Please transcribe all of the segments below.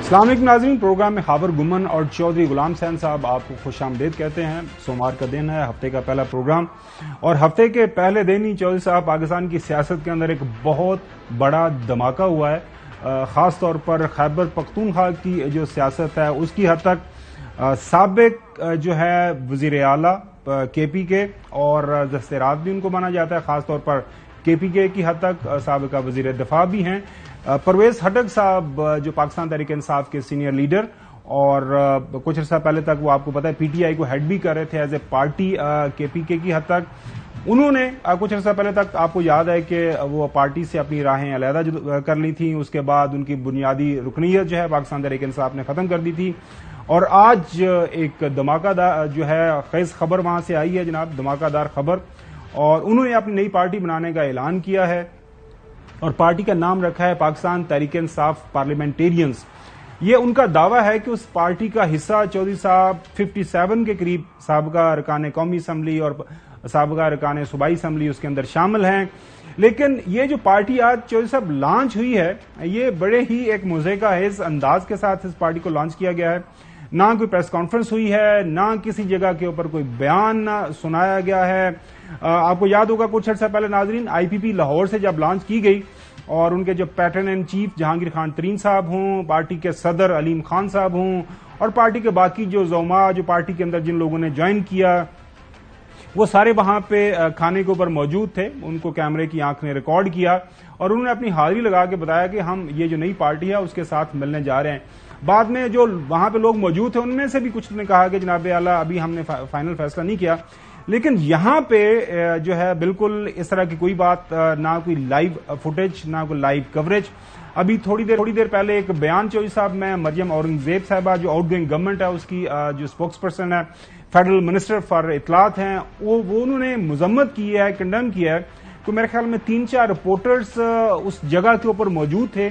السلام علیکم ناظرین، پروگرام میں خابر گمن اور چودھری غلام حسین صاحب آپ کو خوش آمدید کہتے ہیں۔ سوموار کا دن ہے، ہفتے کا پہلا پروگرام، اور ہفتے کے پہلے دن ہی چودھری صاحب پاکستان کی سیاست کے اندر ایک بہت بڑا دھماکہ ہوا ہے، خاص طور پر خیبر پختونخوا کی جو سیاست ہے اس کی حد تک سابق جو ہے وزیر اعلیٰ کے پی کے اور دستیرات بھی ان کو مانا جاتا ہے، خاص طور پر کے پی کے کی حد تک سابقہ وزیر دفاع بھی ہیں پرویز خٹک صاحب، جو پاکستان تحریک انصاف کے سینئر لیڈر، اور کچھ عرصہ پہلے تک وہ آپ کو پتا ہے پی ٹی آئی کو ہیڈ بھی کر رہے تھے ایز اے پارٹی کے پی کے کی حد تک۔ انہوں نے کچھ عرصہ پہلے تک آپ کو یاد ہے کہ وہ پارٹی سے اپنی راہیں علیحدہ کر لی تھیں، اس کے بعد ان کی بنیادی رکنیت جو ہے پاکستان تحریک انصاف نے ختم کر دی تھی، اور آج ایک دھماکہ دار جو ہے خیز خبر وہاں سے آئی ہے جناب، دھماکہ دار خبر، اور انہوں نے اپنی نئی پارٹی بنانے کا اعلان کیا ہے اور پارٹی کا نام رکھا ہے پاکستان تحریک انصاف پارلیمنٹیرینز۔ یہ ان کا دعویٰ ہے کہ اس پارٹی کا حصہ چودھری صاحب 57 کے قریب سابقہ ارکان قومی اسمبلی اور سابقہ ارکان صوبائی اسمبلی اس کے اندر شامل ہیں، لیکن یہ جو پارٹی آج چودھری صاحب لانچ ہوئی ہے، یہ بڑے ہی ایک مضحکہ خیز انداز کے ساتھ اس پارٹی کو لانچ کیا گیا ہے۔ نہ کوئی پریس کانفرنس ہوئی ہے، نہ کسی جگہ کے اوپر کوئی بیان سنایا گیا ہے۔ آپ کو یاد ہوگا کچھ عرصہ پہلے ناظرین آئی پی پی لاہور سے جب لانچ کی گئی اور ان کے جو patron in chief Jahangir Khan Tareen صاحب ہوں، پارٹی کے صدر علیم خان صاحب ہوں، اور پارٹی کے باقی جو زعماء جو پارٹی کے اندر جن لوگوں نے جوائن کیا، وہ سارے وہاں پہ کھانے کے اوپر موجود تھے۔ ان کو کیمرے کی آنکھ نے ریکارڈ کیا اور انہوں نے اپنی حاضری لگا کے بتایا کہ ہم یہ جو نئی پارٹی ہے اس کے ساتھ ملنے جا رہے ہیں۔ بعد میں جو وہاں پہ لوگ موجود تھے ان میں سے بھی کچھ نے کہا کہ جناب اعلیٰ ابھی ہم نے فائنل فیصلہ نہیں کیا، لیکن یہاں پہ جو ہے بالکل اس طرح کی کوئی بات، نہ کوئی لائیو فوٹیج، نہ کوئی لائیو کوریج۔ ابھی تھوڑی دیر پہلے ایک بیان چودھری صاحب میں مریم اورنگزیب صاحبہ جو آؤٹ گوئنگ گورنمنٹ ہے اس کی جو اسپوکس پرسن ہے، فیڈرل منسٹر فار اطلاعات ہیں، وہ انہوں نے مذمت کی ہے، کنڈیم کیا ہے کہ میرے خیال میں 3-4 رپورٹرز اس جگہ کے اوپر موجود تھے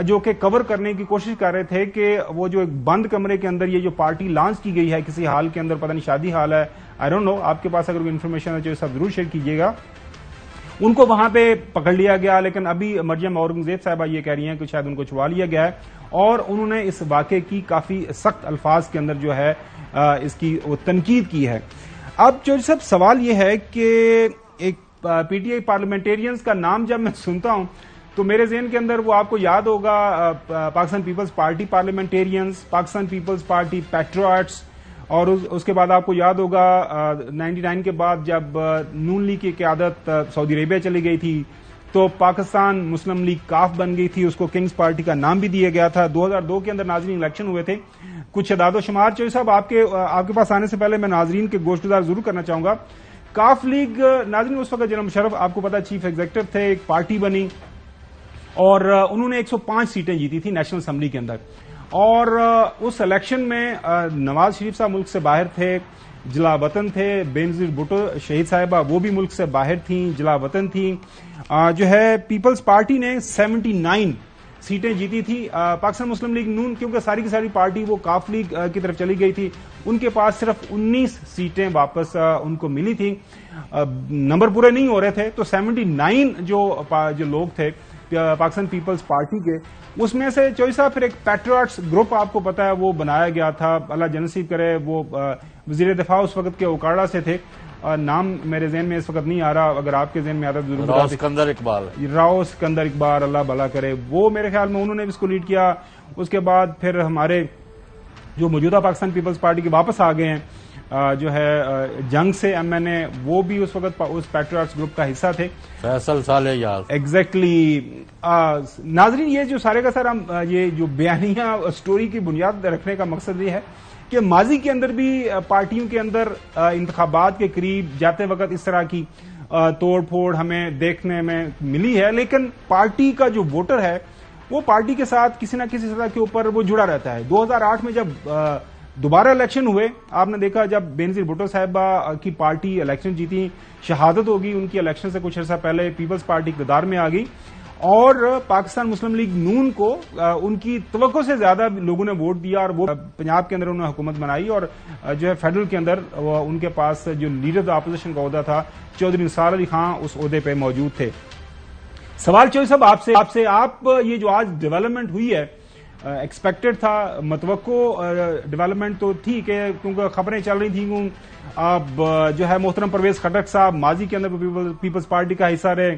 جو کہ کور کرنے کی کوشش کر رہے تھے کہ وہ جو ایک بند کمرے کے اندر یہ جو پارٹی لانچ کی گئی ہے کسی حال کے اندر، پتہ نہیں شادی حال ہے، آئی ڈونٹ نو، آپ کے پاس اگر کوئی انفارمیشن ہے جو سب ضرور شیئر کیجیے گا، ان کو وہاں پہ پکڑ لیا گیا۔ لیکن ابھی مریم اورنگزیب صاحبہ یہ کہہ رہی ہیں کہ شاید ان کو چھوا لیا گیا ہے، اور انہوں نے اس واقعے کی کافی سخت الفاظ کے اندر جو ہے اس کی تنقید کی ہے۔ اب چودھری صاحب سوال یہ ہے کہ ایک پی ٹی آئی پارلیمنٹیرینز کا نام جب میں سنتا ہوں تو میرے ذہن کے اندر وہ آپ کو یاد ہوگا Pakistan Peoples Party Parliamentarians, Pakistan Peoples Party Patriots, اور اس کے بعد آپ کو یاد ہوگا 99 کے بعد جب نون لیگ کی قیادت سعودی عربیہ چلی گئی تھی تو پاکستان مسلم لیگ کاف بن گئی تھی، اس کو کنگز پارٹی کا نام بھی دیا گیا تھا۔ 2002 کے اندر ناظرین الیکشن ہوئے تھے، کچھ اعداد و شمار چودھری صاحب آپ کے پاس آنے سے پہلے میں ناظرین کے گوشت گزار ضرور کرنا چاہوں گا۔ کاف لیگ ناظرین اس وقت جناب مشرف آپ کو پتا چیف ایگزیکٹو تھے، ایک پارٹی بنی اور انہوں نے 105 سیٹیں جیتی تھی نیشنل اسمبلی کے اندر، اور اس الیکشن میں نواز شریف صاحب ملک سے باہر تھے، جلا وطن تھے، بینظیر بھٹو شہید صاحبہ وہ بھی ملک سے باہر تھیں، جلا وطن تھیں۔ جو ہے پیپلز پارٹی نے 79 سیٹیں جیتی تھی۔ پاکستان مسلم لیگ نون کیونکہ ساری کی ساری پارٹی وہ کاف لیگ کی طرف چلی گئی تھی، ان کے پاس صرف 19 سیٹیں واپس ان کو ملی تھیں، نمبر پورے نہیں ہو رہے تھے، تو 79 جو لوگ تھے پاکستان پیپلز پارٹی کے، اس میں سے چودھری صاحب پھر ایک پیٹریاٹس گروپ آپ کو پتا ہے وہ بنایا گیا تھا، اللہ جنصیب کرے، وہ وزیر دفاع اس وقت کے اوکاڑا سے تھے، نام میرے ذہن میں اس وقت نہیں آ رہا، اگر آپ کے ذہن میں آتا تو ضرور راؤ سکندر اقبال، اللہ بھلا کرے، وہ میرے خیال میں انہوں نے اس کو لیڈ کیا۔ اس کے بعد پھر ہمارے جو موجودہ پاکستان پیپلز پارٹی کے واپس آ گئے ہیں جو ہے جنگ سے ایم این اے، وہ بھی اس وقت اس پیٹریاٹس گروپ کا حصہ تھے، فیصل صالح یار۔ ایگزیکٹلی ناظرین یہ جو سارے کا سارا یہ جو بیانیہ سٹوری کی بنیاد رکھنے کا مقصد یہ ہے کہ ماضی کے اندر بھی پارٹیوں کے اندر انتخابات کے قریب جاتے وقت اس طرح کی توڑ پھوڑ ہمیں دیکھنے میں ملی ہے، لیکن پارٹی کا جو ووٹر ہے وہ پارٹی کے ساتھ کسی نہ کسی سطح کے اوپر وہ جڑا رہتا ہے۔ 2008 میں جب دوبارہ الیکشن ہوئے، آپ نے دیکھا جب بینظیر بھٹو صاحبہ کی پارٹی الیکشن جیتی، شہادت ہوگی ان کی، الیکشن سے کچھ عرصہ پہلے پیپلز پارٹی اقتدار میں آ گئی، اور پاکستان مسلم لیگ نون کو ان کی توقع سے زیادہ لوگوں نے ووٹ دیا، اور وہ پنجاب کے اندر انہوں نے حکومت بنائی، اور جو ہے فیڈرل کے اندر ان کے پاس جو لیڈر اپوزیشن کا عہدہ تھا چودھری نثار علی خان اس عہدے پہ موجود تھے۔ سوال چودھری صاحب آپ سے یہ جو آج ڈیولپمنٹ ہوئی ہے ایکسپیکٹڈ تھا, متوقع ڈیولپمنٹ تو تھی کہ کیونکہ خبریں چل رہی تھیں اب جو ہے محترم پرویز خٹک صاحب ماضی کے اندر پیپلز پارٹی کا حصہ رہے,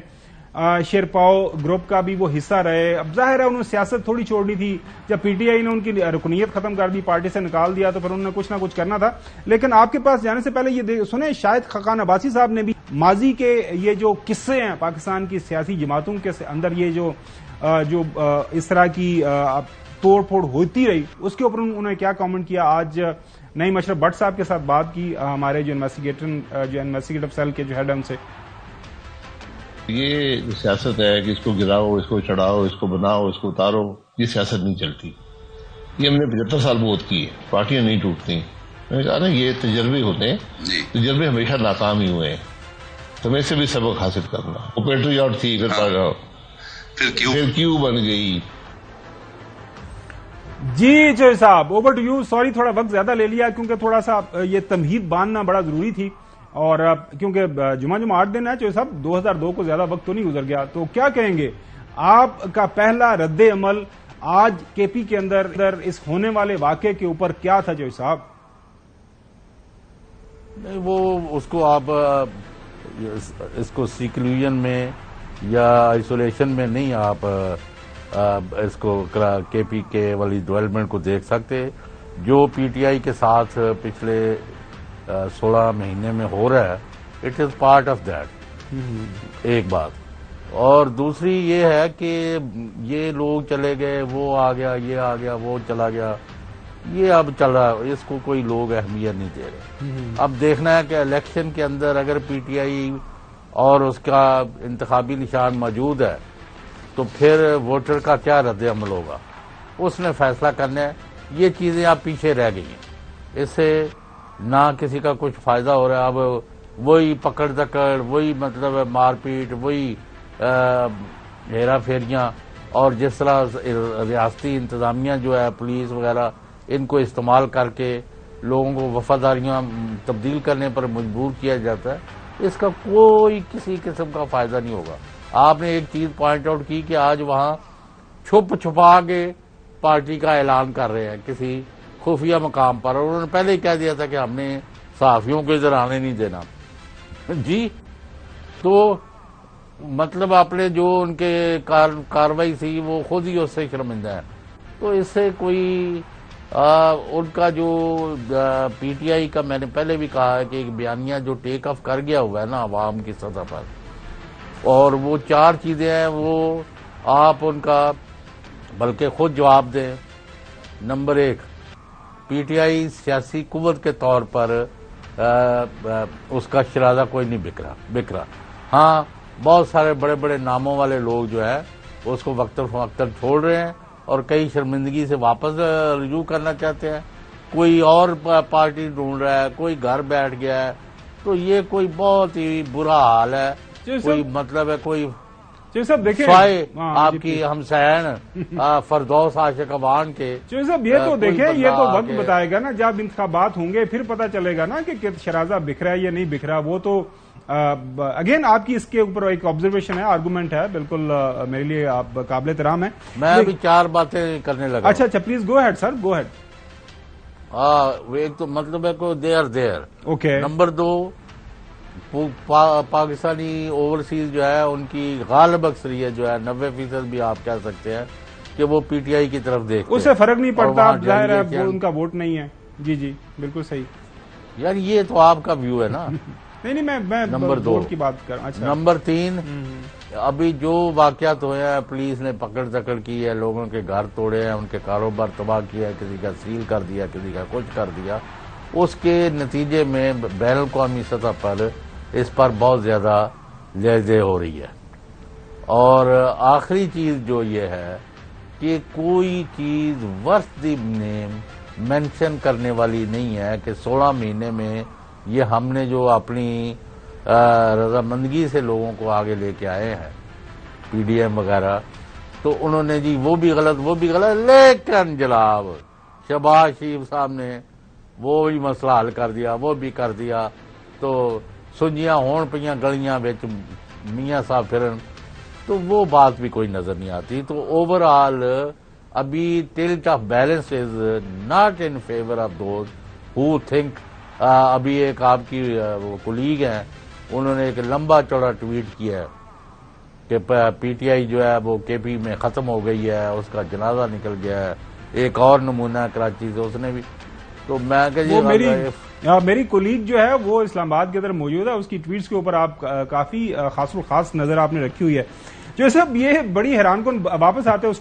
شیرپاؤ گروپ کا بھی وہ حصہ رہے. اب ظاہر ہے انہوں نے سیاست تھوڑی چھوڑنی تھی, جب پی ٹی آئی نے ان کی رکنیت ختم کر دی, پارٹی سے نکال دیا, تو پھر انہوں نے کچھ نہ کچھ کرنا تھا. لیکن آپ کے پاس جانے سے پہلے یہ سنیں, شاید خاقان عباسی صاحب نے بھی ماضی کے یہ جو قصے ہیں پاکستان کی سیاسی جماعتوں کے اندر یہ جو اس طرح کی توڑ پھوڑ ہوتی رہی, اس کے اوپر انہوں نے کیا کامنٹ کیا. آج نعیم اشرف بٹ صاحب کے ساتھ بات کی ہمارے جو انویسٹیگیٹو سیل کے جو ہیڈ ان سے. یہ سیاست ہے کہ اس کو گراؤ, اس کو چڑھاؤ, اس کو بناؤ, اس کو اتارو, یہ سیاست نہیں چلتی. یہ ہم نے 75 سال بہت کی ہے, پارٹیاں نہیں ٹوٹتی. میں نے کہا نا یہ تجربے ہوتے ہیں, تجربے ہمیشہ ناکام ہی ہوئے ہیں, تو میں سے بھی سبق حاصل کرنا. وہ پیٹریاٹ تھی, پھر کیوں بن گئی. جی چوہے صاحب, اوور ٹو یو. سوری تھوڑا وقت زیادہ لے لیا کیونکہ تھوڑا سا یہ تمہید باندھنا بڑا ضروری تھی, اور کیونکہ جمعہ 8 دن ہے چوہے صاحب, 2002 کو زیادہ وقت تو نہیں گزر گیا. تو کیا کہیں گے آپ کا پہلا رد عمل آج کے پی کے اندر اس ہونے والے واقعے کے اوپر کیا تھا چوہے صاحب؟ نہیں, وہ اس کو آپ اس کو سیکلوژن میں یا آئسولیشن میں نہیں آپ اس کو کے پی کے والی ڈیولپمنٹ کو دیکھ سکتے. جو پی ٹی آئی کے ساتھ پچھلے 16 مہینے میں ہو رہا ہے, it is part of that, ایک بات. اور دوسری یہ ہے کہ یہ لوگ چلے گئے, وہ آ گیا, یہ آ گیا, وہ چلا گیا, یہ اب چل رہا ہے, اس کو کوئی لوگ اہمیت نہیں دے رہے. اب دیکھنا ہے کہ الیکشن کے اندر اگر پی ٹی آئی اور اس کا انتخابی نشان موجود ہے تو پھر ووٹر کا کیا رد عمل ہوگا, اس نے فیصلہ کرنا ہے. یہ چیزیں اب پیچھے رہ گئی ہیں, اس سے نہ کسی کا کچھ فائدہ ہو رہا ہے. اب وہی پکڑ دکڑ, وہی مطلب مار پیٹ, وہی ہیرا پھیریاں, اور جس طرح ریاستی انتظامیہ جو ہے, پولیس وغیرہ, ان کو استعمال کر کے لوگوں کو وفاداریاں تبدیل کرنے پر مجبور کیا جاتا ہے, اس کا کوئی کسی قسم کا فائدہ نہیں ہوگا. آپ نے ایک چیز پوائنٹ آؤٹ کی کہ آج وہاں چھپا کے پارٹی کا اعلان کر رہے ہیں کسی خفیہ مقام پر, اور انہوں نے پہلے ہی کہہ دیا تھا کہ ہم نے صحافیوں کو ادھر آنے نہیں دینا. جی, تو مطلب اپنے جو ان کے کاروائی تھی وہ خود ہی اس سے شرمندہ ہے. تو اس سے کوئی ان کا جو پی ٹی آئی کا, میں نے پہلے بھی کہا ہے کہ ایک بیانیہ جو ٹیک آف کر گیا ہوا ہے نا عوام کی سطح پر, اور وہ 4 چیزیں ہیں, وہ آپ ان کا بلکہ خود جواب دیں. نمبر 1, پی ٹی آئی سیاسی قوت کے طور پر اس کا شرازہ کوئی نہیں بکرا. ہاں, بہت سارے بڑے بڑے ناموں والے لوگ جو ہے اس کو وقتاً فوقتاً چھوڑ رہے ہیں, اور کئی شرمندگی سے واپس رجوع کرنا چاہتے ہیں. کوئی اور پارٹی ڈھونڈ رہا ہے, کوئی گھر بیٹھ گیا ہے. تو یہ کوئی بہت ہی برا حال ہے. کوئی مطلب ہے کوئی سوائے آپ کی ہمسائن فردوس عاشق عوان کے. صاحب یہ تو دیکھیں, یہ تو وقت بتائے گا نا, جب انتخابات ہوں گے پھر پتہ چلے گا نا کہ شرازہ بکھرا ہے یا نہیں بکھرا. وہ تو اگین آپ کی اس کے اوپر ایک آبزرویشن ہے, آرگومنٹ ہے, بالکل میرے لیے آپ قابل احترام ہیں. میں ابھی 4 باتیں کرنے لگا. اچھا please go ahead sir, go ahead. ایک تو مطلب ہے کو دیر اوکے. نمبر 2, پاکستانی اوورسیز جو ہے ان کی غالب اکثریت جو ہے 90% بھی آپ کہہ سکتے ہیں کہ وہ پی ٹی آئی کی طرف دیکھتے ہیں. اس سے فرق نہیں پڑتا, ظاہر ہے ان کا ووٹ نہیں ہے. جی بالکل صحیح. یعنی یہ تو آپ کا ویو ہے نا. نہیں, میں نمبر 2 کی بات کر رہا ہوں. نمبر 3, ابھی جو واقعات ہوئے ہیں, پولیس نے پکڑ دکڑ کی ہے, لوگوں کے گھر توڑے ہیں, ان کے کاروبار تباہ کیا ہے, کسی کا سیل کر دیا, کسی کا کچھ کر دیا. اس کے نتیجے میں بین الاقوامی سطح پر اس پر بہت زیادہ لہجے ہو رہی ہے. اور آخری چیز جو یہ ہے کہ کوئی چیز ورتھ دی نیم مینشن کرنے والی نہیں ہے کہ 16 مہینے میں یہ ہم نے جو اپنی رضامندگی سے لوگوں کو آگے لے کے آئے ہیں, پی ڈی ایم وغیرہ, تو انہوں نے جی وہ بھی غلط, لیکن جناب شہباز شریف صاحب نے وہ بھی مسئلہ حل کر دیا, وہ بھی کر دیا. تو سنجیاں ہون پئیاں گلیاں وچ میاں صاحب پھرن, تو وہ بات بھی کوئی نظر نہیں آتی. تو اوور آل ابھی tilt of balance is not in favour of those who think. ابھی ایک آپ کی کولیگ ہیں, انہوں نے ایک لمبا چوڑا ٹویٹ کیا ہے کہ پی ٹی آئی جو ہے وہ کے پی میں ختم ہو گئی ہے, اس کا جنازہ نکل گیا ہے. ایک اور نمونہ کراچی سے, اس نے بھی. تو میں کہ میری کولیگ جو ہے وہ اسلام آباد کے اندر موجود ہے, اس کی ٹویٹس کے اوپر آپ کافی خاص و خاص نظر آپ نے رکھی ہوئی ہے. جو صاحب یہ بڑی حیران کن, واپس آتے ہیں اس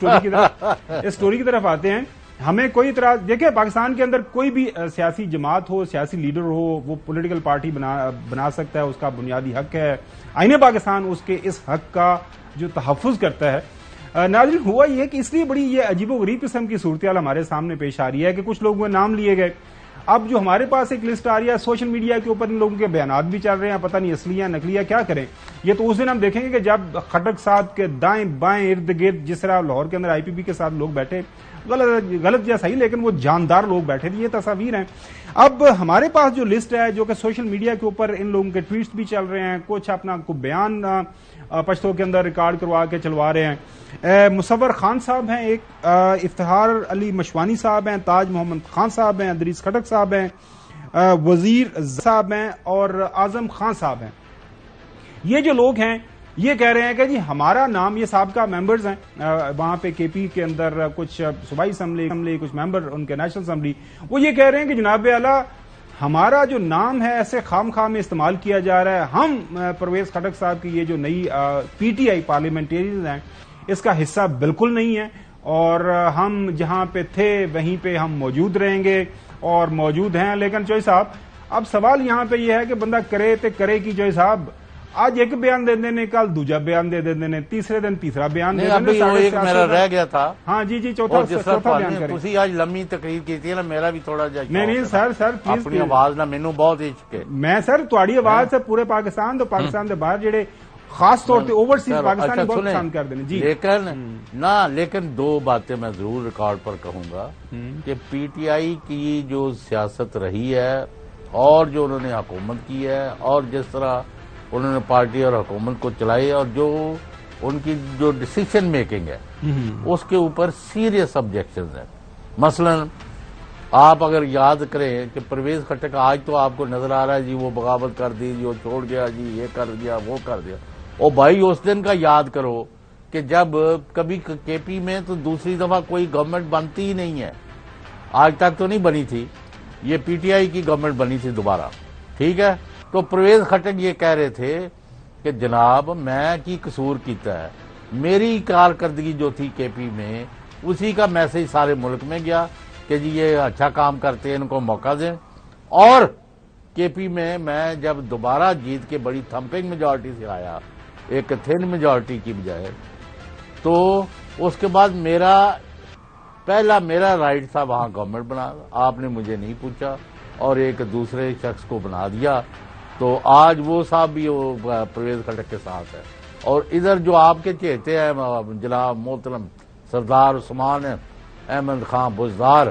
اسٹوری کی طرف آتے ہیں. ہمیں کوئی اعتراض, دیکھیں پاکستان کے اندر کوئی بھی سیاسی جماعت ہو, سیاسی لیڈر ہو, وہ پولیٹیکل پارٹی بنا سکتا ہے, اس کا بنیادی حق ہے. آئین پاکستان اس کے اس حق کا جو تحفظ کرتا ہے. ناظرین, ہوا یہ کہ اس لیے بڑی یہ عجیب و غریب قسم کی صورتحال ہمارے سامنے پیش آ رہی ہے کہ کچھ لوگوں کے نام لیے گئے. اب جو ہمارے پاس ایک لسٹ آ رہی ہے, سوشل میڈیا کے اوپر ان لوگوں کے بیانات بھی چل رہے ہیں, پتہ نہیں اصلی ہیں نقلی ہیں, کیا کریں. یہ تو اس دن ہم دیکھیں گے کہ جب خٹک صاحب کے دائیں بائیں ارد گرد جس طرح لاہور کے اندر آئی پی پی کے ساتھ لوگ بیٹھے, غلط یا صحیح لیکن وہ جاندار لوگ بیٹھے تھے, یہ تصاویر ہیں. اب ہمارے پاس جو لسٹ ہے جو کہ سوشل میڈیا کے اوپر ان لوگوں کے ٹویٹس بھی چل رہے ہیں, کچھ اپنا کو بیان پشتوں کے اندر ریکارڈ کروا کے چلوا رہے ہیں. مصور خان صاحب ہیں ایک, افتخار علی مشوانی صاحب ہیں, تاج محمد خان صاحب ہیں, ادریس خٹک صاحب ہیں, وزیر صاحب ہیں اور اعظم خان صاحب ہیں. یہ جو لوگ ہیں یہ کہہ رہے ہیں کہ جی ہمارا نام, یہ صاحب کا ممبرز ہیں وہاں پہ کے پی کے اندر, کچھ صوبائی اسمبلی, کچھ ممبر ان کے نیشنل اسمبلی, وہ یہ کہہ رہے ہیں کہ جناب اعلیٰ ہمارا جو نام ہے ایسے خام خام میں استعمال کیا جا رہا ہے. ہم پرویز خٹک صاحب کی یہ جو نئی پی ٹی آئی پارلیمنٹیرینز ہیں اس کا حصہ بالکل نہیں ہے, اور ہم جہاں پہ تھے وہیں پہ ہم موجود رہیں گے اور موجود ہیں. لیکن چوئی صاحب اب سوال یہاں پہ یہ ہے کہ بندہ کرے تے کرے کی. چوئی صاحب آج ایک بیان دے دینے, کل دوجا بیان دے دینے, تیسرے دن تیسرا بیان دے دینے. ایک میرا رہ گیا تھا. ہاں جی چوتھا بیان کریں. تسی آج لمبی تقریر کی نا, میرا بھی تھوڑا جا نہیں سر پلیز اپنی آواز نہ مینوں بہت عشق ہے. میں سر تہاڈی آواز سے پورے پاکستان تو پاکستان دے باہر جڑے خاص طور پہ اوورسیز پاکستانی بہت پسند کر دینے. جی لیکن دو باتیں میں ضرور ریکارڈ پر کہوں گا کہ پی ٹی آئی کی جو سیاست رہی ہے اور جو انہوں نے حکومت کی ہے اور جس طرح انہوں نے پارٹی اور حکومت کو چلائی اور جو ان کی جو ڈیسیشن میکنگ ہے اس کے اوپر سیریس آبجیکشنز ہیں. مثلا آپ اگر یاد کریں کہ پرویز خٹک آج تو آپ کو نظر آ رہا ہے جی وہ بغاوت کر دی, وہ چھوڑ گیا, جی یہ کر دیا, وہ کر دیا. او بھائی اس دن کا یاد کرو کہ جب کبھی کے پی میں تو دوسری دفعہ کوئی گورنمنٹ بنتی ہی نہیں ہے, آج تک تو نہیں بنی تھی, یہ پی ٹی آئی کی گورنمنٹ بنی تھی دوبارہ, ٹھیک ہے. تو پرویز خٹک یہ کہہ رہے تھے کہ جناب میں کی قصور کیتا ہے, میری کارکردگی جو تھی کے پی میں اسی کا میسج سارے ملک میں گیا کہ جی یہ اچھا کام کرتے ہیں, ان کو موقع دیں. اور کے پی میں جب دوبارہ جیت کے بڑی تھمپنگ میجارٹی سے آیا, ایک تھن میجارٹی کی بجائے, تو اس کے بعد میرا رائٹ تھا وہاں گورنمنٹ بنا, آپ نے مجھے نہیں پوچھا اور ایک دوسرے شخص کو بنا دیا. تو آج وہ صاحب بھی پرویز خٹک کے ساتھ ہے. اور ادھر جو آپ کے چہتے ہیں جناب محترم سردار عثمان احمد خان بزدار,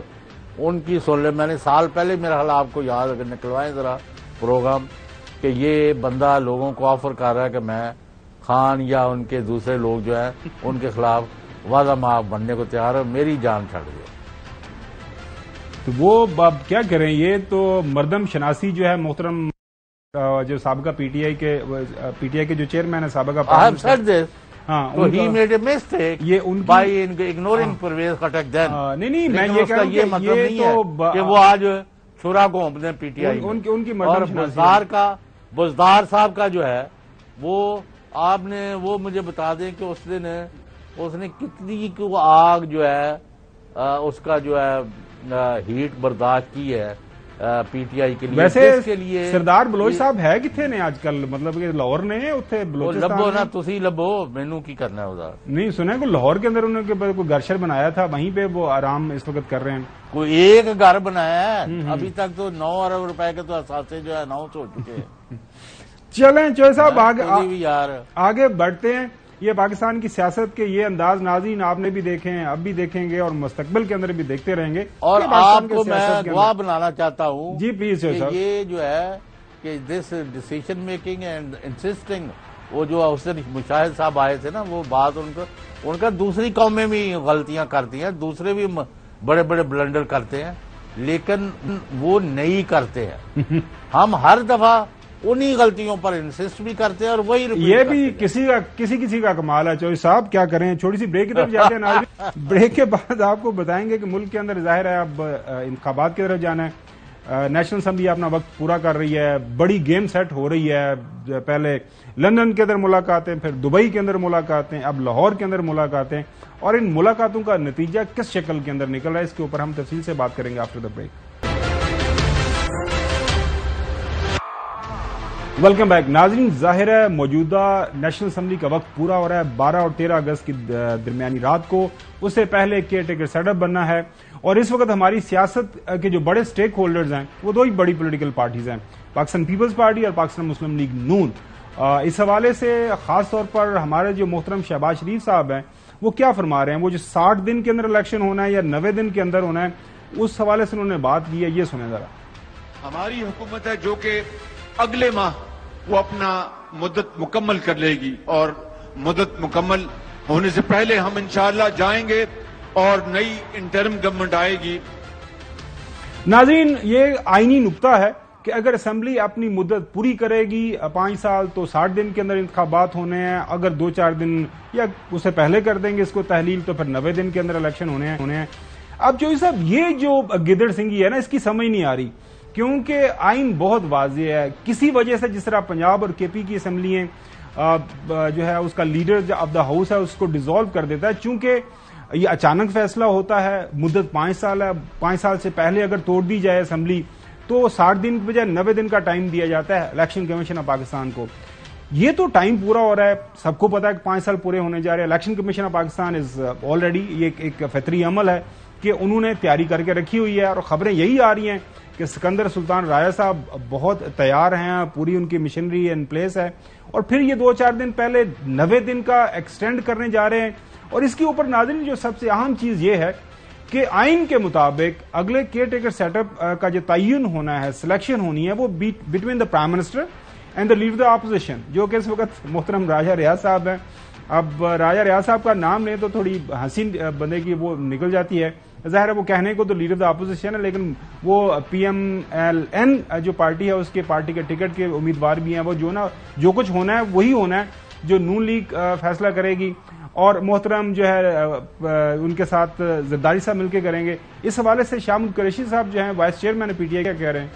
ان کی سن لے, میں نے سال پہلے میرا خیال آپ کو یاد اگر نکلوائیں ذرا پروگرام کہ یہ بندہ لوگوں کو آفر کر رہا ہے کہ میں خان یا ان کے دوسرے لوگ جو ہیں ان کے خلاف وعدہ معاف بننے کو تیار ہے, میری جان چھڑ گئی. تو وہ کیا کریں, یہ تو مردم شناسی جو ہے محترم جو سابقہ پی ٹی آئی کے جو چیئرمین ہے سابقہ, he made a mistake by ignoring Pervez Khattak then. نہیں میں یہ کہہ رہا ہوں یہ مطلب نہیں ہے کہ وہ آج چھرا گھونپ دیں پی ٹی آئی. ان کی اور بزدار صاحب کا جو ہے وہ آپ نے وہ مجھے بتا دیں کہ اس دن اس نے کتنی کو آگ جو ہے اس کا جو ہے ہیٹ برداشت کی ہے پی ٹی آئی کے لیے. ویسے سردار بلوچ صاحب ہے کتنے نے آج کل, مطلب کہ لاہور نے لبو نا تسی لبو مینو کی کرنا ہے ادھر. نہیں سنا کہ لاہور کے اندر انہوں نے کوئی گھر بنایا تھا, وہیں پہ وہ آرام اس وقت کر رہے ہیں. کوئی ایک گھر بنایا ہے, ابھی تک تو 9 ارب روپے کے تو اثاثے جو ہے اناؤنس ہو چکے ہیں. چلیں چوہے صاحب آگے بڑھتے ہیں. یہ پاکستان کی سیاست کے یہ انداز ناظرین آپ نے بھی دیکھے ہیں, اب بھی دیکھیں گے اور مستقبل کے اندر بھی دیکھتے رہیں گے. اور آپ کو میں گواہ بنانا چاہتا ہوں جی پلیز یہ جو ہے کہ دس ڈیسیشن میکنگ اینڈ انسسٹنگ وہ جو حسین مشاہد صاحب آئے تھے نا، وہ بات ان کا دوسری قومیں بھی غلطیاں کرتی ہیں، دوسرے بھی بڑے بڑے بلنڈر کرتے ہیں، لیکن وہ نہیں کرتے ہیں. ہم ہر دفعہ انہی غلطیوں پر انسسٹ بھی کرتے ہیں اور وہی یہ بھی کسی کا کمال ہے. چوہدری صاحب کیا کریں، چھوٹی سی بریک کی طرف جاتے ہیں ناظرین. بریک کے بعد آپ کو بتائیں گے کہ ملک کے اندر ظاہر ہے اب انتخابات کی طرف جانا ہے. نیشنل اسمبلی اپنا وقت پورا کر رہی ہے، بڑی گیم سیٹ ہو رہی ہے. پہلے لندن کے اندر ملاقاتیں، پھر دبئی کے اندر ملاقاتیں، اب لاہور کے اندر ملاقاتیں، اور ان ملاقاتوں کا نتیجہ کس شکل کے اندر نکل رہا ہے اس کے اوپر ہم تفصیل سے بات کریں گے after the break. Welcome back ناظرین. ظاہر ہے موجودہ نیشنل اسمبلی کا وقت پورا ہو رہا ہے 12 اور 13 اگست کی درمیانی رات کو. اس سے پہلے کیئر ٹیکر سیٹ اپ بننا ہے، اور اس وقت ہماری سیاست کے جو بڑے سٹیک ہولڈرز ہیں وہ دو ہی بڑی پولیٹیکل پارٹیز ہیں، پاکستان پیپلز پارٹی اور پاکستان مسلم لیگ نون. اس حوالے سے خاص طور پر ہمارے جو محترم شہباز شریف صاحب ہیں وہ کیا فرما رہے ہیں، وہ جو 60 دن کے اندر الیکشن ہونا ہے یا 90 دن کے اندر ہونا ہے، اس حوالے سے انہوں نے بات کی ہے. یہ سنیں ذرا. ہماری حکومت ہے جو کہ اگلے ماہ وہ اپنا مدت مکمل کر لے گی، اور مدت مکمل ہونے سے پہلے ہم انشاءاللہ جائیں گے اور نئی انٹرم گورنمنٹ آئے گی. ناظرین یہ آئینی نکتہ ہے کہ اگر اسمبلی اپنی مدت پوری کرے گی 5 سال تو 60 دن کے اندر انتخابات ہونے ہیں، اگر 2-4 دن یا اس سے پہلے کر دیں گے اس کو تحلیل تو پھر 90 دن کے اندر الیکشن ہونے ہیں. اب چوہدری صاحب یہ جو گدڑ سنگھی ہے نا اس کی سمجھ نہیں آ رہی، کیونکہ آئین بہت واضح ہے. کسی وجہ سے جس طرح پنجاب اور کے پی کی اسمبلی ہیں جو ہے اس کا لیڈر آف دا ہاؤس ہے اس کو ڈیزالو کر دیتا ہے، چونکہ یہ اچانک فیصلہ ہوتا ہے. مدت 5 سال ہے، 5 سال سے پہلے اگر توڑ دی جائے اسمبلی تو 60 دن کے بجائے 90 دن کا ٹائم دیا جاتا ہے الیکشن کمیشن آف پاکستان کو. یہ تو ٹائم پورا ہو رہا ہے، سب کو پتا ہے کہ 5 سال پورے ہونے جا رہے ہیں. Election commission of Pakistan is already, یہ ایک فطری عمل ہے کہ انہوں نے تیاری کر کے رکھی ہوئی ہے، اور خبریں یہی آ رہی ہیں کہ سکندر سلطان راجہ صاحب بہت تیار ہیں، پوری ان کی مشنری ان پلیس ہے، اور پھر یہ 2-4 دن پہلے 90 دن کا ایکسٹینڈ کرنے جا رہے ہیں. اور اس کے اوپر ناظرین جو سب سے اہم چیز یہ ہے کہ آئین کے مطابق اگلے کیئر ٹیکر سیٹ اپ کا جو تعین ہونا ہے، سلیکشن ہونی ہے، وہ between the prime minister and the leader the opposition, جو کہ اس وقت محترم راجہ ریاض صاحب ہیں. اب راجہ ریاض صاحب کا نام لیں تو تھوڑی ہنسی بندے کی وہ نکل جاتی ہے. ظاہر ہے وہ کہنے کو تو لیڈر دا اپوزیشن ہے، لیکن وہ پی ایم ایل این جو پارٹی ہے اس کے پارٹی کے ٹکٹ کے امیدوار بھی ہیں. وہ جو کچھ ہونا ہے وہی ہونا ہے جو نون لیگ فیصلہ کرے گی، اور محترم جو ہے ان کے ساتھ زرداری صاحب مل کے کریں گے. اس حوالے سے شاہ محمود قریشی صاحب جو ہیں vice chairman P T I کیا کہہ رہے ہیں؟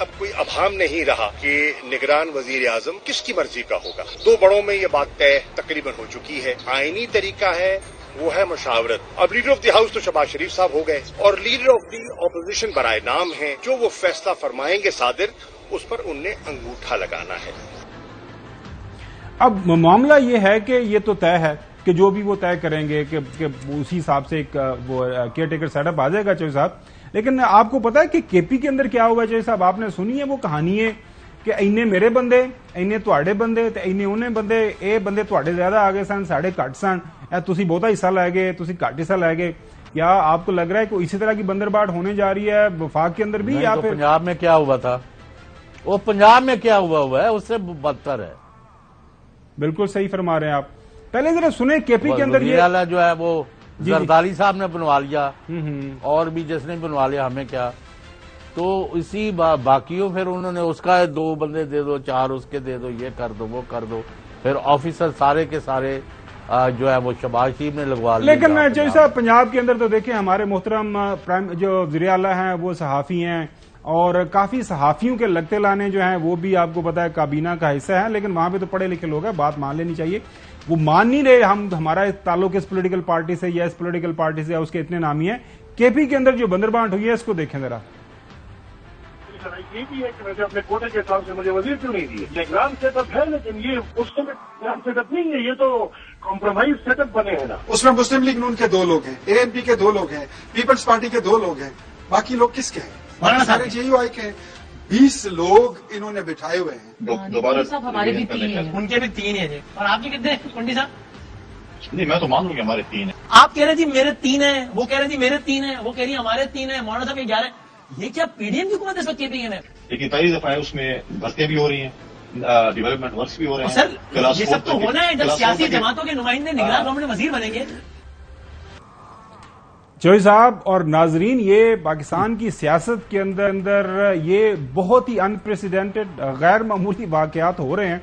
اب کوئی ابہام نہیں رہا کہ نگران وزیر اعظم کس کی مرضی کا ہوگا. 2 بڑوں میں یہ بات طے تقریباً ہو چکی ہے. آئینی طریقہ ہے وہ ہے مشاورت. اب لیڈر آف دی ہاؤس تو شہباز شریف صاحب ہو گئے، اور لیڈر آف دی اپوزیشن برائے نام ہیں. جو وہ فیصلہ فرمائیں گے صادر، اس پر ان نے انگوٹھا لگانا ہے. اب معاملہ یہ ہے کہ یہ تو طے ہے کہ جو بھی وہ طے کریں گے کہ اسی حساب سے ایک وہ کیئر ٹیکر سیٹ اپ آ جائے گا. چوہدری صاحب لیکن آپ کو پتا ہے کہ کے پی کے اندر کیا ہوا؟ چوہدری صاحب آپ نے سنی ہے وہ کہانی ہے کہ اینے میرے بندے، اینے تواڈے بندے تے اینے انہیں بندے، اے بندے تواڈے زیادہ آ گئے سن، ساڈے گھٹ سن، تسی بہتا حصہ لے گئے، تسی گھٹ حصہ لے گئے. کیا آپ کو لگ رہا ہے کہ اسی طرح کی بندرباٹ ہونے جا رہی ہے وفاق کے اندر بھی؟ یا پھر پنجاب میں کیا ہوا تھا، وہ پنجاب میں کیا ہوا ہے اس سے بدتر ہے. بالکل صحیح فرما رہے ہیں آپ. پہلے ذرا سنیں کے پی کے اندر یہ جو ہے وہ زرداری صاحب نے بنوا لیا، اور بھی جس نے بنوا لیا، ہمیں کیا. تو اسی باقیوں پھر انہوں نے اس کا 2 بندے دے دو، 4 اس کے دے دو، یہ کر دو وہ کر دو. پھر آفیسر سارے کے سارے جو ہے وہ شہباز شریف نے لگوا لیا. لیکن چوہدری صاحب پنجاب کے اندر تو دیکھیں ہمارے محترم جو وزیر اعلیٰ ہیں وہ صحافی ہیں، اور کافی صحافیوں کے لگتے لانے جو ہیں وہ بھی آپ کو پتا ہے کابینہ کا حصہ ہے. لیکن وہاں پہ تو پڑھے لکھے لوگ ہیں، بات مان لینی چاہیے. وہ مان نہیں رہے ہمارا تعلق اس پولیٹیکل پارٹی سے یا اس پولیٹیکل پارٹی سے، اس کے اتنے نامی ہیں. کے پی کے اندر جو بندربانٹ ہوئی ہے اس کو دیکھیں ذرا. یہ بھی ہے کہ ویسے اپنے کوٹے کے حساب سے مجھے وزیر کیوں نہیں دیے. یہ گرام سیٹ اپ ہے، لیکن یہ اس کو گرام سیٹ اپ نہیں ہے، یہ تو کمپرومائز سیٹ اپ بنے ہیں نا. اس میں مسلم لیگ نون کے 2 لوگ ہیں، اے ایم پی کے 2 لوگ ہیں، پیپلز پارٹی کے 2 لوگ ہیں، باقی لوگ کس کے ہیں؟ سارے جے یو آئی کے ہیں. 20 لوگ انہوں نے بٹھائے ہوئے ہیں. دوبارہ صاحب ہمارے بھی 3 ہیں، ان کے بھی 3 ہیں جی. اور آپ کے کتنے ہیں پنڈی صاحب؟ نہیں میں تو مان لوں کہ ہمارے 3 ہیں. آپ کہہ رہے تھے میرے 3 ہیں، وہ کہہ رہے تھے میرے 3 ہیں، وہ کہہ رہی ہیں ہمارے 3 ہیں، مولانا صاحب یہ 11 ہیں. یہ کیا پی ڈی ایم کی حکومت ہے اس وقت کے پی ایم ہے؟ لیکن پہلی دفعہ ہے اس میں بھرتیاں بھی ہو رہی ہیں، ڈیولپمنٹ ورکس بھی ہو رہے ہیں. سر یہ سب تو ہونا ہے جب سیاسی جماعتوں کے نمائندے نگراں گورنمنٹ وزیر بنیں گے. چوہدری صاحب اور ناظرین، یہ پاکستان کی سیاست کے اندر یہ بہت ہی انپریسیڈنٹڈ غیر معمولی واقعات ہو رہے ہیں.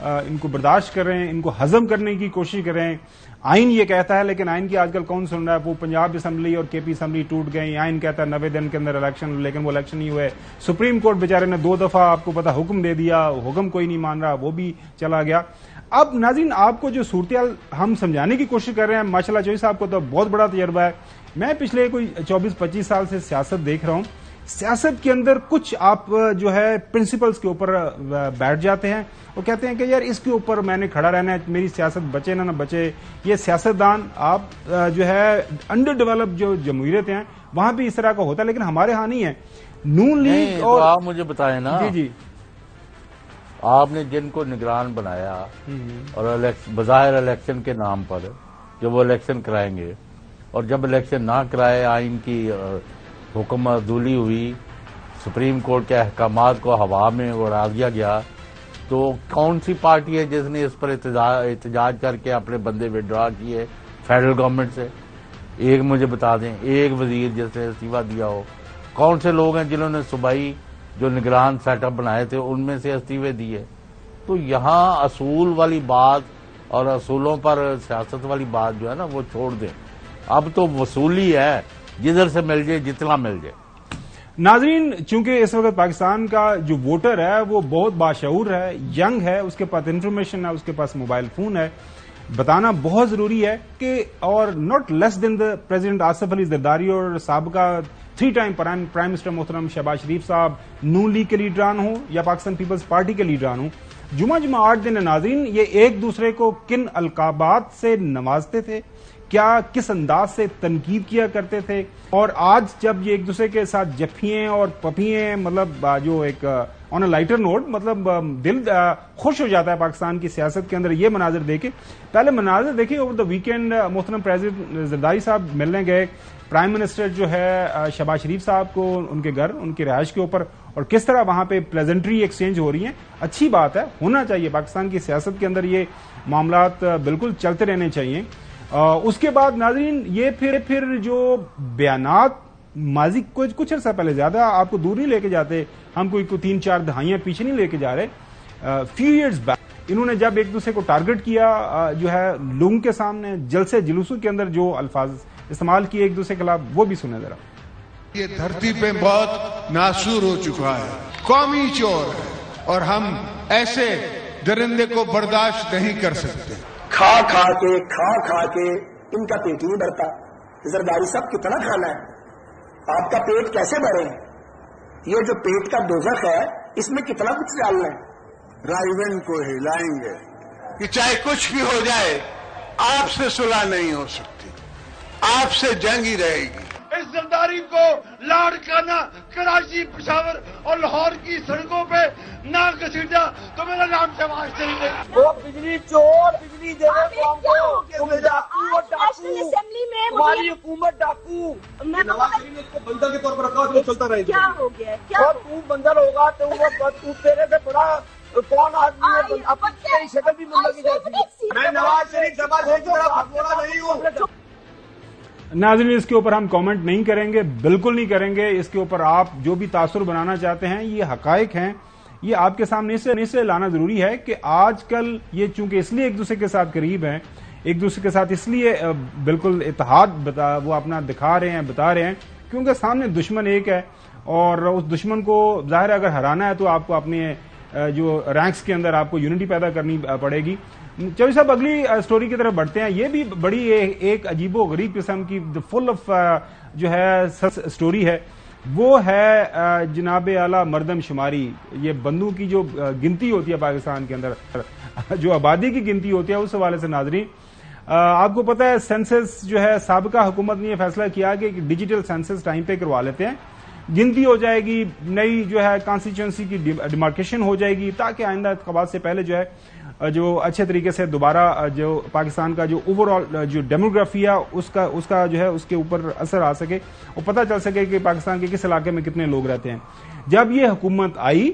ان کو برداشت کر رہے ہیں، ان کو ہضم کرنے کی کوشش کر رہے ہیں. آئین یہ کہتا ہے، لیکن آئین کی آج کل کون سن رہا ہے؟ وہ پنجاب اسمبلی اور کے پی اسمبلی ٹوٹ گئی. آئین کہتا ہے 90 دن کے اندر الیکشن، لیکن وہ الیکشن نہیں ہوئے. سپریم کورٹ بیچارے نے 2 دفعہ آپ کو پتا حکم دے دیا، حکم کوئی نہیں مان رہا، وہ بھی چلا گیا. اب ناظرین، آپ کو جو صورتحال ہم سمجھانے کی کوشش کر رہے ہیں، ماشاءاللہ چوہدری صاحب کو تو بہت بڑا تجربہ ہے. میں پچھلے کوئی 24-25 سال سے سیاست دیکھ رہا ہوں. سیاست کے اندر کچھ آپ جو ہے پرنسپلز کے اوپر بیٹھ جاتے ہیں اور کہتے ہیں کہ یار اس کے اوپر میں نے کھڑا رہنا ہے، میری سیاست بچے نہ بچے. یہ سیاستدان آپ جو ہے انڈر ڈیولپ جو جمہوریت ہیں وہاں بھی اس طرح کا ہوتا ہے، لیکن ہمارے ہاں نہیں ہے. نون لیگ اور آپ مجھے بتائیں نا، جی آپ نے جن کو نگران بنایا اور بظاہر الیکشن کے نام پر جب وہ الیکشن کرائیں گے، اور جب الیکشن نہ کرائے، آئین کی حکم عدولی ہوئی، سپریم کورٹ کے احکامات کو ہوا میں اڑا دیا گیا، تو کون سی پارٹی ہے جس نے اس پر احتجاج کر کے اپنے بندے وڈرا کیے فیڈرل گورنمنٹ سے؟ ایک مجھے بتا دیں، ایک وزیر جس نے استعفیٰ دیا ہو. کون سے لوگ ہیں جنہوں نے صوبائی جو نگران سیٹ اپ بنائے تھے ان میں سے استعفے دیے؟ تو یہاں اصول والی بات اور اصولوں پر سیاست والی بات جو ہے نا وہ چھوڑ دیں. اب تو وصولی ہے، جدھر سے مل جائے جتنا مل جائے. ناظرین، چونکہ اس وقت پاکستان کا جو ووٹر ہے وہ بہت باشعور ہے، ینگ ہے، اس کے پاس انفارمیشن ہے، اس کے پاس موبائل فون ہے. بتانا بہت ضروری ہے کہ اور not less than the president Asif Ali Zardari اور سابقہ 3 ٹائم پرائم منسٹر محترم شہباز شریف صاحب نون لیگ کے لیڈران ہوں یا پاکستان پیپلز پارٹی کے لیڈران ہوں، جمعہ 8 دن ناظرین یہ ایک دوسرے کو کن القابات سے نوازتے تھے، کیا کس انداز سے تنقید کیا کرتے تھے. اور آج جب یہ ایک دوسرے کے ساتھ جفیے اور پپیے، مطلب جو ایک آن اے لائٹر نوٹ، مطلب دل خوش ہو جاتا ہے پاکستان کی سیاست کے اندر یہ مناظر دیکھے. پہلے مناظر دیکھیں اوور دا ویکینڈ، محترم پریزیڈنٹ زرداری صاحب ملنے گئے پرائم منسٹر جو ہے شہباز شریف صاحب کو ان کے گھر، ان کی رہائش کے اوپر، اور کس طرح وہاں پہ پلیزنٹری ایکسچینج ہو رہی ہیں. اچھی بات ہے، ہونا چاہیے. پاکستان کی سیاست کے اندر یہ معاملات بالکل چلتے رہنے چاہیے. اس کے بعد ناظرین یہ پھر جو بیانات ماضی کچھ عرصہ پہلے، زیادہ آپ کو دور نہیں لے کے جاتے، ہم کوئی 3-4 دہائیاں پیچھے نہیں لے کے جا رہے. فیو ایئرز بیک انہوں نے جب ایک دوسرے کو ٹارگٹ کیا جو ہے لوگوں کے سامنے جلسے جلوسوں کے اندر جو الفاظ استعمال کیے ایک دوسرے کے خلاف، وہ بھی سنیں ذرا. یہ دھرتی پہ بہت ناسور ہو چکا ہے، قومی چور ہے، اور ہم ایسے درندے کو برداشت نہیں کر سکتے. کھا کھا کے ان کا پیٹ نہیں بھرتا. زرداری صاحب کتنا کھانا ہے؟ آپ کا پیٹ کیسے بھرے؟ یہ جو پیٹ کا دوزخ ہے اس میں کتنا کچھ ڈالنا ہے. رائیون کو ہلائیں گے کہ چاہے کچھ بھی ہو جائے آپ سے صلح نہیں ہو سکتی، آپ سے جنگ ہی رہے گی. اس زرداری کو لاڑکانہ کراچی، پشاور اور لاہور کی سڑکوں پہ نہ گھسیٹا تو میرا نام شہباز شریف ہے. وہ بجلی چور، بجلی دینے کو ڈاکو، تمہاری حکومت ڈاکو. نواز شریف نے اس کو بندر کے طور پر رکھا تو چلتا رہے گا. کیا ہو گیا؟ تو بندر ہوگا تو تیرے سے بڑا کون آدمی ہے؟ اپنی شکل بھی بندر کی جاتی. میں نواز شریف شہباز شریف کی طرف بولا نہیں ہوں. ناظرین اس کے اوپر ہم کامنٹ نہیں کریں گے، بالکل نہیں کریں گے. اس کے اوپر آپ جو بھی تاثر بنانا چاہتے ہیں، یہ حقائق ہیں، یہ آپ کے سامنے اس سے لانا ضروری ہے کہ آج کل یہ چونکہ اس لیے ایک دوسرے کے ساتھ قریب ہیں، ایک دوسرے کے ساتھ اس لیے بالکل اتحاد وہ اپنا دکھا رہے ہیں، بتا رہے ہیں، کیونکہ سامنے دشمن ایک ہے اور اس دشمن کو ظاہر ہے اگر ہرانا ہے تو آپ کو اپنے جو رینکس کے اندر آپ کو یونٹی پیدا کرنی پڑے گی. چوہدری صاحب اگلی سٹوری کی طرف بڑھتے ہیں. یہ بھی بڑی ایک عجیب و غریب قسم کی فل آف جو ہے سٹوری ہے. وہ ہے جناب اعلیٰ مردم شماری. یہ بندوں کی جو گنتی ہوتی ہے پاکستان کے اندر، جو آبادی کی گنتی ہوتی ہے، اس حوالے سے ناظرین آپ کو پتا ہے سینسس جو ہے سابقہ حکومت نے یہ فیصلہ کیا کہ ڈیجیٹل سینسس ٹائم پہ کروا لیتے ہیں، گنتی ہو جائے گی، نئی جو ہے کانسٹیچوئنسی کی ڈیمارکیشن ہو جائے گی تاکہ آئندہ انتخابات سے پہلے جو ہے جو اچھے طریقے سے دوبارہ جو پاکستان کا جو اوور آل جو ڈیموگرافی ہے اس کا جو ہے اس کے اوپر اثر آ سکے اور پتہ چل سکے کہ پاکستان کے کس علاقے میں کتنے لوگ رہتے ہیں. جب یہ حکومت آئی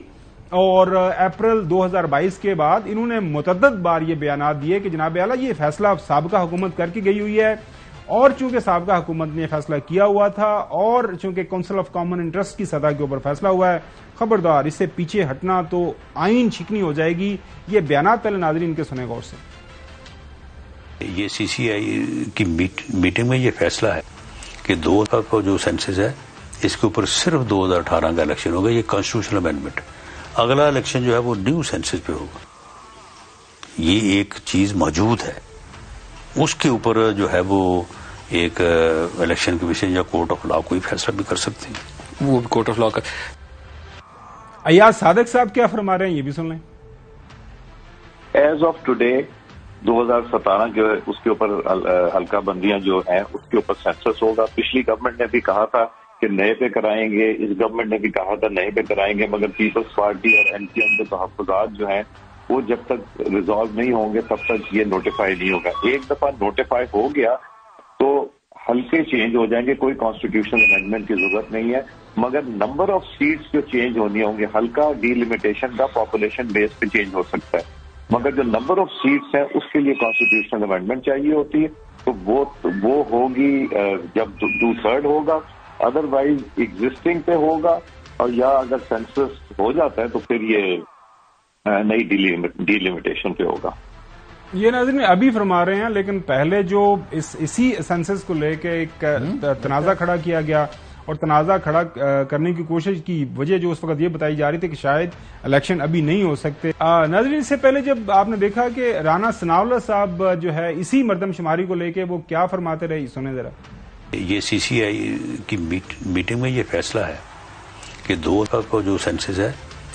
اور اپریل 2022 کے بعد انہوں نے متعدد بار یہ بیانات دیے کہ جناب اعلیٰ یہ فیصلہ سابقہ حکومت کر کے گئی ہوئی ہے، اور چونکہ سابقہ حکومت نے فیصلہ کیا ہوا تھا اور چونکہ کونسل آف کامن انٹرسٹ کی سطح کے اوپر فیصلہ ہوا ہے، خبردار اس سے پیچھے ہٹنا تو آئین شکنی ہو جائے گی۔ یہ بیانات پہلے ناظرین کے سنیں غور سے۔ یہ سی سی آئی کی میٹنگ میں یہ فیصلہ ہے کہ 2000 کا جو سینسس ہے اس کے اوپر صرف 2018 کا الیکشن ہوگا، یہ کانسٹیٹیوشنل امینڈمنٹ، اگلا الیکشن جو ہے وہ نیو سینسس پہ ہوگا۔ یہ ایک چیز موجود ہے، اس کے اوپر جو ہے وہ ایک الیکشن کمیشن یا کورٹ آف لا کوئی فیصلہ بھی کر سکتے ہیں، وہ کورٹ آف لا کا۔ ایاز صادق صاحب کیا فرما رہے ہیں یہ بھی سن لیں۔ ایز آف ٹوڈے 2017 کے اس کے اوپر حلقہ بندیاں جو ہیں اس کے اوپر سینسس ہوگا۔ پچھلی گورنمنٹ نے بھی کہا تھا کہ نئے پہ کرائیں گے، اس گورنمنٹ نے بھی کہا تھا نئے پہ کرائیں گے، مگر پیپلز پارٹی اور این پی ایم کے تحفظات جو ہیں وہ جب تک ریزالو نہیں ہوں گے تب تک یہ نوٹیفائی نہیں ہوگا۔ ایک دفعہ نوٹیفائی ہو گیا تو حلقے چینج ہو جائیں گے، کوئی کانسٹیٹیوشنل امینڈمنٹ کی ضرورت نہیں ہے، مگر نمبر آف سیٹس جو چینج ہونی ہوں گے، حلقہ ڈی لمیٹیشن کا پاپولیشن بیس پہ چینج ہو سکتا ہے، مگر جو نمبر آف سیٹس ہیں اس کے لیے کانسٹیٹیوشنل امینڈمنٹ چاہیے ہوتی ہے، تو وہ ہوگی جب 2/3 ہوگا، ادروائز ایگزسٹنگ پہ ہوگا، اور یا اگر سینسس ہو جاتا ہے تو پھر یہ نئی ڈی لمیٹیشن پہ ہوگا۔ یہ ناظرین ابھی فرما رہے ہیں، لیکن پہلے جو اسی سینسس کو لے کے ایک تنازع کھڑا کیا گیا اور تنازع کھڑا کرنے کی کوشش کی وجہ جو اس وقت یہ بتائی جا رہی تھی کہ شاید الیکشن ابھی نہیں ہو سکتے۔ ناظرین اس سے پہلے جب آپ نے دیکھا کہ رانا ثناءاللہ صاحب جو ہے اسی مردم شماری کو لے کے وہ کیا فرماتے رہے، سنیں ذرا۔ یہ سی سی آئی کی میٹنگ میں یہ فیصلہ ہے کہ 2000 کا جو سینسس ہے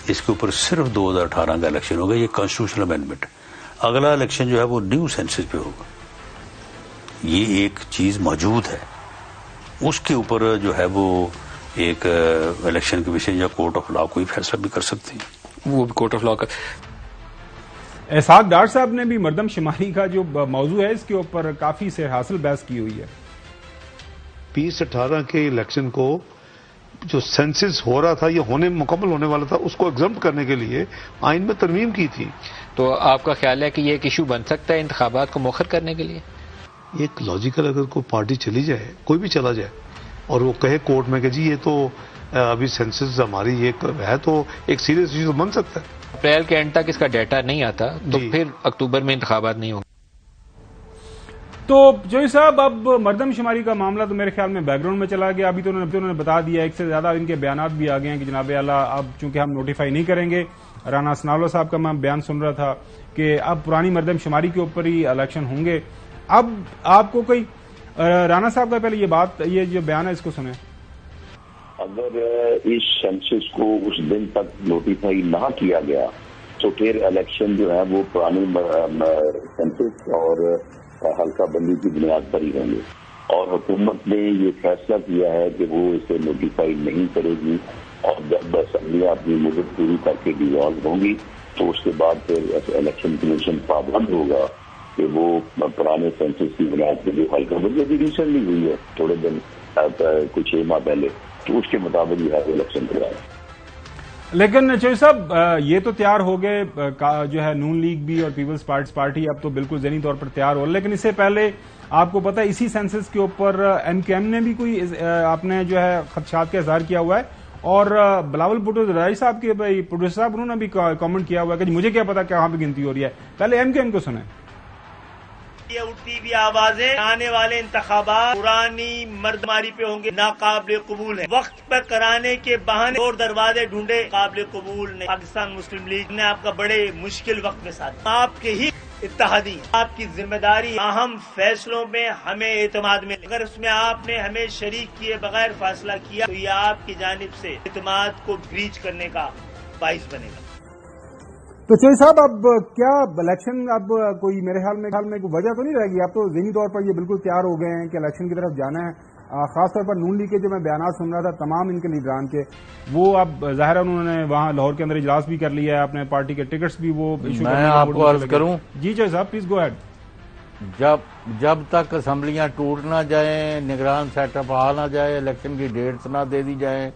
اس کے اوپر صرف 2018 کا الیکشن ہوگا، یہ کانسٹیٹیوشنل امینڈمنٹ، اگلا الیکشن جو ہے وہ نیو سینسس پہ ہوگا۔ یہ ایک چیز موجود ہے، اس کے اوپر جو ہے وہ ایک الیکشن کمیشن یا کورٹ آف لا کوئی فیصلہ بھی کر سکتے ہیں، وہ کورٹ آف لا کا۔ احساق ڈار صاحب نے بھی مردم شماری کا جو موضوع ہے اس کے اوپر کافی سے حاصل بحث کی ہوئی ہے۔ 2018 کے الیکشن کو جو سینسس ہو رہا تھا، یہ مکمل ہونے والا تھا، اس کو ایگزمپٹ کرنے کے لیے آئین میں ترمیم کی تھی۔ تو آپ کا خیال ہے کہ یہ ایک ایشو بن سکتا ہے انتخابات کو مؤخر کرنے کے لیے؟ ایک لاجیکل، اگر کوئی پارٹی چلی جائے، کوئی بھی چلا جائے اور وہ کہے کورٹ میں کہ جی یہ تو ابھی سینسس ہماری ایک ہے، تو ایک سیریس ایشو بن سکتا ہے۔ اپریل کے اینڈ تک اس کا ڈیٹا نہیں آتا تو پھر اکتوبر میں انتخابات نہیں ہوں گے۔ تو جوئی صاحب اب مردم شماری کا معاملہ تو میرے خیال میں بیک گراؤنڈ میں چلا گیا، ابھی تو انہوں نے بتا دیا، ایک سے زیادہ ان کے بیانات بھی آ گئے ہیں کہ جناب اعلیٰ اب چونکہ ہم نوٹیفائی نہیں کریں گے۔ رانا ثناءاللہ صاحب کا میں بیان سن رہا تھا کہ اب پرانی مردم شماری کے اوپر ہی الیکشن ہوں گے۔ اب آپ کو کوئی رانا صاحب کا پہلے یہ جو بیان ہے اس کو سنیں۔ اگر اس سینسس کو اس دن تک نوٹیفائی نہ کیا گیا تو پھر الیکشن جو ہے وہ پرانی سینسس اور حلقہ بندی کی بنیاد پر ہی ہوں گے، اور حکومت نے یہ فیصلہ کیا ہے کہ وہ اسے نوٹیفائی نہیں کرے گی، اور جب اسمبلیاں اپنی مدت پوری کر کے ڈیزالو ہوں گی تو اس کے بعد پھر الیکشن کمیشن پابند ہوگا کہ وہ پرانے سینسس کی بنیاد پہ جو حلقہ بندی ابھی ریسنٹلی ہوئی ہے تھوڑے دن کچھ 6 ماہ پہلے، تو اس کے مطابق جو ہے الیکشن کرائے۔ لیکن چوئی صاحب یہ تو تیار ہو گئے جو ہے نون لیگ بھی اور پیپلز پارٹی اب تو بالکل ذہنی طور پر تیار ہو، لیکن اس سے پہلے آپ کو پتا ہے اسی سینسس کے اوپر ایم کیو ایم نے بھی کوئی آپ نے جو ہے خدشات کا اظہار کیا ہوا ہے، اور بلاول بھٹو زرداری صاحب کے پروڈیوسر صاحب انہوں نے بھی کامنٹ کیا ہوا ہے کہ مجھے کیا پتا کہاں پہ گنتی ہو رہی ہے۔ پہلے ایم کیو ایم کو سنیں۔ یہ اٹھتی بھی آوازیں آنے والے انتخابات پرانی مردماری پہ ہوں گے ناقابل قبول ہے، وقت پر کرانے کے بہانے اور دروازے ڈھونڈے قابل قبول نہیں۔ پاکستان مسلم لیگ نے آپ کا بڑے مشکل وقت میں ساتھ، آپ کے ہی اتحادی، آپ کی ذمہ داری اہم فیصلوں میں ہمیں اعتماد میں، اگر اس میں آپ نے ہمیں شریک کیے بغیر فیصلہ کیا تو یہ آپ کی جانب سے اعتماد کو بریچ کرنے کا باعث بنے گا۔ تو چوئی صاحب اب کیا الیکشن اب کوئی میرے خیال میں کوئی وجہ تو نہیں رہے گی، اب تو ذہنی طور پر یہ بالکل تیار ہو گئے ہیں کہ الیکشن کی طرف جانا ہے۔ خاص طور پر نون لیگ کے جو میں بیانات سن رہا تھا تمام ان کے لیڈران کے، وہ اب ظاہر انہوں نے وہاں لاہور کے اندر اجلاس بھی کر لیا ہے، اپنے پارٹی کے ٹکٹس بھی وہ ایشو میں آپ کو عرض کروں، جی چوئی صاحب پلیز گو ہیڈ۔ جب تک اسمبلیاں ٹوٹ نہ جائیں، نگران سیٹ اپ آ نہ جائے، الیکشن کی ڈیٹس نہ دے دی جائیں،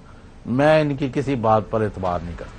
میں ان کی کسی بات پر اعتبار نہیں کرتا۔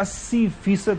80%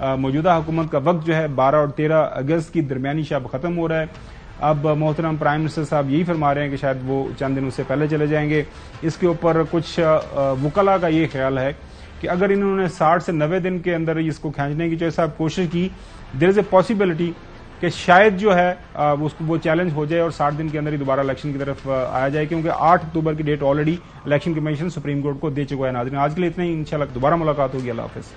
موجودہ حکومت کا وقت جو ہے 12 اور 13 اگست کی درمیانی شب ختم ہو رہا ہے. اب محترم پرائم منسٹر صاحب یہی فرما رہے ہیں کہ شاید وہ چند دن اس سے پہلے چلے جائیں گے. اس کے اوپر کچھ وکلاء کا یہ خیال ہے کہ اگر انہوں نے 60 سے 90 دن کے اندر اس کو کھینچنے کی جو صاحب کوشش کی, دیر از اے پاسبلٹی کہ شاید جو ہے وہ چیلنج ہو جائے اور 60 دن کے اندر ہی دوبارہ الیکشن کی طرف آیا جائے, کیونکہ 8 اکتوبر کی date already election commission supreme court کو دے چکا ہے. ناظرین, آج کے لیے اتنا ہی, انشاءاللہ دوبارہ ملاقات ہوگی. اللہ حافظ.